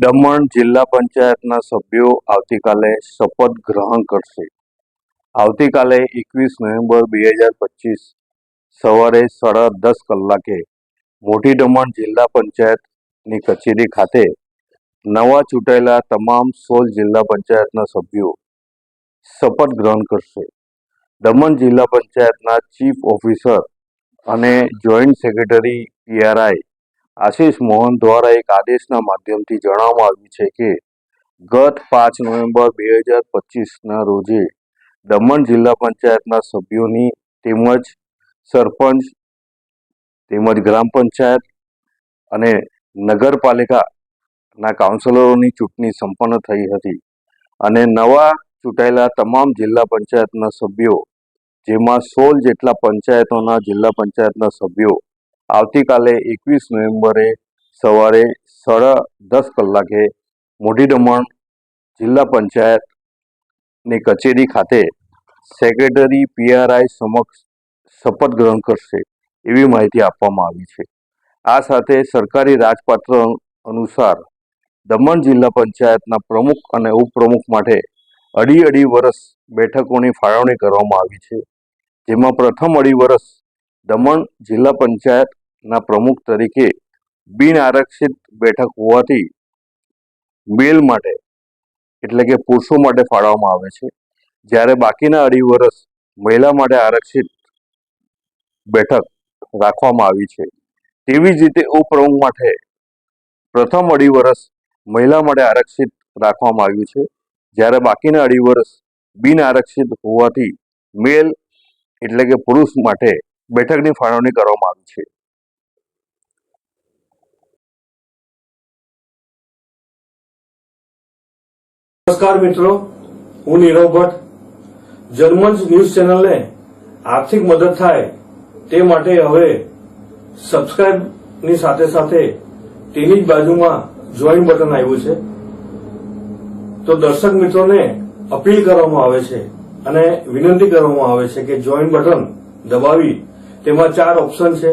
દમણ જિલ્લા પંચાયતના સભ્યો આવતીકાલે શપથ ગ્રહણ કરશે। આવતીકાલે 21 નવેમ્બર 2025 સવારે 10:30 કલાકે મોટી દમણ જિલ્લા પંચાયતની કચેરી ખાતે નવા ચૂંટાયેલા તમામ 16 જિલ્લા પંચાયતના સભ્યો શપથ ગ્રહણ કરશે। દમણ જિલ્લા પંચાયતના ચીફ ઓફિસર અને joint secretary PRI Ashish Mohan દ્વારા એક આદેશના માધ્યમથી જણાવવામાં આવ્યું છે કે ગત 5 નવેમ્બર 2025ના રોજે દમણ જિલ્લા પંચાયતના સભ્યોની તેમજ સરપંચ તેમજ ગ્રામ પંચાયત અને નગરપાલિકાના કાઉન્સિલરોની ચૂંટણી સંપન્ન થઈ હતી અને નવા ચૂંટાયેલા તમામ જિલ્લા પંચાયતના સભ્યો જેમાં 16 જેટલા પંચાયતોના જિલ્લા પંચાયતના સભ્યો આવતીકાલે 21 નવેમ્બરે સવારે 10:30 કલાકે મોટી દમણ જિલ્લા પંચાયતની કચેરી ખાતે સેક્રેટરી PRI સમક્ષ શપથ ગ્રહણ કરશે એવી માહિતી આપવામાં આવી છે। આ સાથે સરકારી રાજપત્ર અનુસાર દમણ જિલ્લા પંચાયતના પ્રમુખ અને ઉપપ્રમુખ માટે અઢી વર્ષ બેઠકોની ફાળવણી કરવામાં આવી છે, જેમાં પ્રથમ અઢી વર્ષ દમણ જિલ્લા પંચાયતના પ્રમુખ તરીકે બિન આરક્ષિત બેઠક હોવાથી મેલ માટે એટલે કે પુરુષો માટે ફાળવવામાં આવે છે, જ્યારે બાકીના અઢી વર્ષ મહિલા માટે આરક્ષિત બેઠક રાખવામાં આવી છે। તેવી જ રીતે ઉપપ્રમુખ માટે પ્રથમ અઢી વર્ષ મહિલા માટે આરક્ષિત રાખવામાં આવ્યું છે, જ્યારે બાકીના અઢી વર્ષ બિન આરક્ષિત હોવાથી મેલ એટલે કે પુરુષ માટે બેઠકની ફાળવણી કરવામાં આવી છે। નમસ્કાર મિત્રો, હું નીરવ ભટ્ટ। જનમંચ ન્યૂઝ ચેનલને આર્થિક મદદ થાય તે માટે હવે સબસ્ક્રાઇબની સાથે સાથે તેની જ બાજુમાં જોઈન બટન આવ્યું છે, તો દર્શક મિત્રોને અપીલ કરવામાં આવે છે અને વિનંતી કરવામાં આવે છે કે જોઈન બટન દબાવી તેમાં 4 ઓપ્શન છે।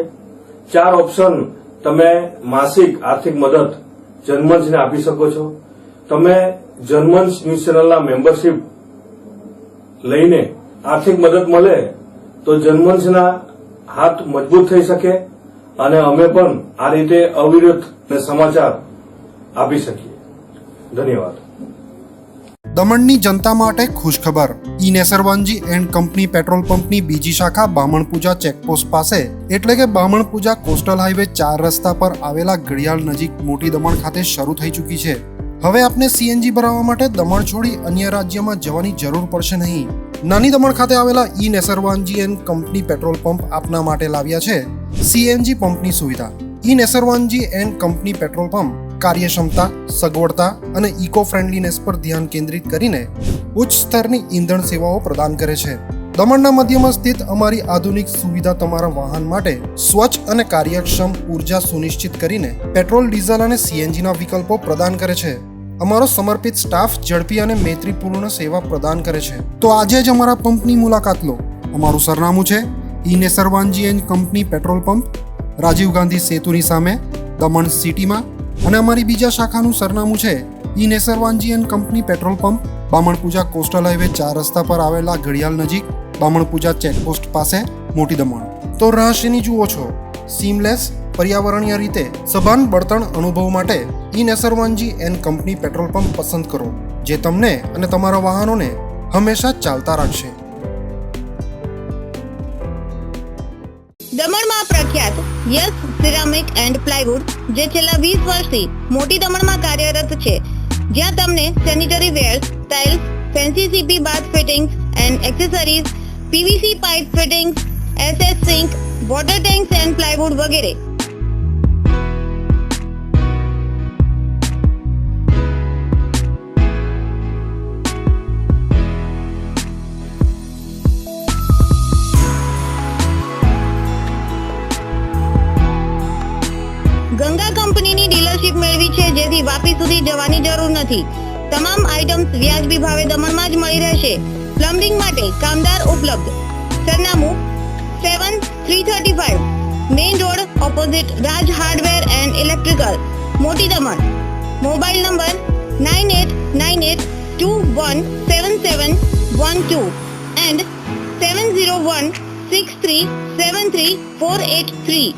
4 ઓપ્શન તમે માસિક આર્થિક મદદ જનમંચને આપી શકો છો। તમે જનમંચ ન્યૂઝ ચેનલના મેમ્બરશીપ લઈને આર્થિક મદદ મળે તો જનમંચના હાથ મજબૂત થઈ શકે અને અમે પણ આ રીતે અવિરત સમાચાર આપી શકીએ। ધન્યવાદ। દમણની જનતા માટે ખુશખબર। ઈ નેસરવાનજી એન્ડ કંપની પેટ્રોલ પંપની બીજી શાખા બામણપૂજા ચેકપોસ્ટ પાસે એટલે કે બામણપૂજા કોસ્ટલ હાઈવે 4 રસ્તા પર આવેલા ઘડિયાળ નજીક મોટી દમણ ખાતે શરૂ થઈ ચૂકી છે। હવે આપને CNG ભરાવવા માટે દમણ છોડી અન્ય રાજ્યમાં જવાની જરૂર પડશે નહીં। નાની દમણ ખાતે આવેલા E Nesarwanji and company petrol pump આપના માટે લાવ્યા છે CNG પંપની સુવિધા। E Nesarwanji and company petrol pump કાર્યક્ષમતા, સગવડતા અને ઇકો ફ્રેન્ડલીનેસ પર ધ્યાન કેન્દ્રિત કરીને ઉચ્ચ સ્તરની ઈંધણ સેવાઓ પ્રદાન કરે છે। દમણના મધ્યમાં સ્થિત અમારી આધુનિક સુવિધા તમારા વાહન માટે સ્વચ્છ અને કાર્યક્ષમ ઉર્જા સુનિશ્ચિત કરીને પેટ્રોલ, ડીઝલ અને CNGના વિકલ્પો પ્રદાન કરે છે। અમારો સમર્પિત સ્ટાફ ઝડપી અને મૈત્રીપૂર્ણ સેવા પ્રદાન કરે છે। તો આજે જ અમારા પંપની મુલાકાત લો। અમારું સરનામું છે E Nesarwanji and company petrol pump, Rajiv Gandhi સેતુની સામે, દમણ સિટીમાં, અને અમારી બીજા શાખાનું સરનામું છે E Nesarwanji and company petrol pump, Bamanpuja coastal highway 4 રસ્તા પર આવેલા ઘડિયાળ નજીક, બામણપૂજા ચેકપોસ્ટ પાસે, મોટી દમણ। તો રહસ્યની જુઓ છો સીમલેસ પર્યાવરણીય રીતે સભાન બળતણ અનુભવ માટે E Nesarwanji and company petrol pump પસંદ કરો, જે તમને અને તમારા વાહનોને હંમેશા ચાલતા રાખશે। દમણમાં પ્રખ્યાત યસ સિરામિક એન્ડ પ્લાયવુડ જે છેલ્લા 20 વર્ષથી મોટી દમણમાં કાર્યરત છે, જ્યાં તમને sanitary wares, tiles, fancy CP bath fittings and accessories, PVC pipe fittings, SS sink, water tanks and plywood વગેરે। ગંગા કંપનીની ડીલરશીપ મેળવી છે, જેથી વાપી સુધી જવાની જરૂર નથી। તમામ આઇટમ્સ વ્યાજબી ભાવે દમણમાં જ મળી રહેશે। પ્લમ્બિંગ માટે કામદાર ઉપલબ્ધ। સરનામું 7335 main road opposite Raj hardware and electrical, મોટી દમણ। Mobile number 9898217712 and 7016373483.